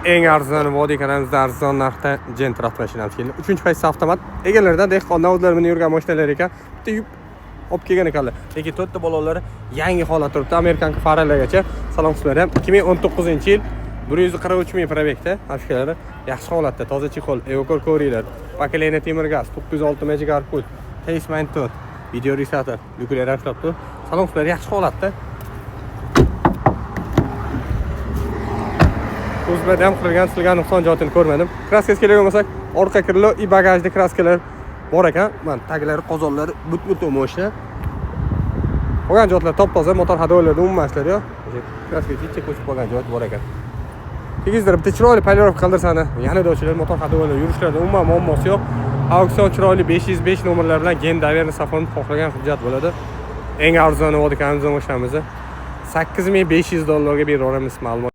Eng arzon Vodiy kanalımizda arzon narxda Gentraft mashinamiz keldi. 3-paysi avtomat. Egalaridan dehqondan o'zlari bilan yurgan mashinalar ekan. Bitta yub olib kelgan ekanlar. Lekin to'rtta balollari yangi holat turibdi. Amerikan Farrellagacha. Salon qismlari ham 2019-yil 143 ming probekda. Mashinalar yaxshi holatda, toza chexol, evakor ko'ringlar. Bakalena temir gaz, 906 Magic Arcul, Tasteman 4, video registrator, lyuklar ishlabdi. Salon qismlari yaxshi holatda. O'zimda ham qilgan silgan nuqson joyini ko'rmadim. Kraskasi kelgan bo'lsak, orqa krilo и bagajda kraskalar bor ekan. Mana taglari, qozonlari but-but mo'shna. Qolgan joylar top-toza, motor hadolarida umuman ishlar yo'q. Kraskaga ichga ko'chib qolgan joy bor ekan. Tegizlar bitta chiroyli polirovka qildirsani, yanada ochiladi, motor hadolar yurishlarda umuman muammosi yo'q. Auksion chiroyli 505 nomerlar bilan gen daverni safon xohlagan hujjat bo'ladi. Eng arzon Vodiy kanalimiz mashinamizni $8500 ga beraveramiz ma'lumot.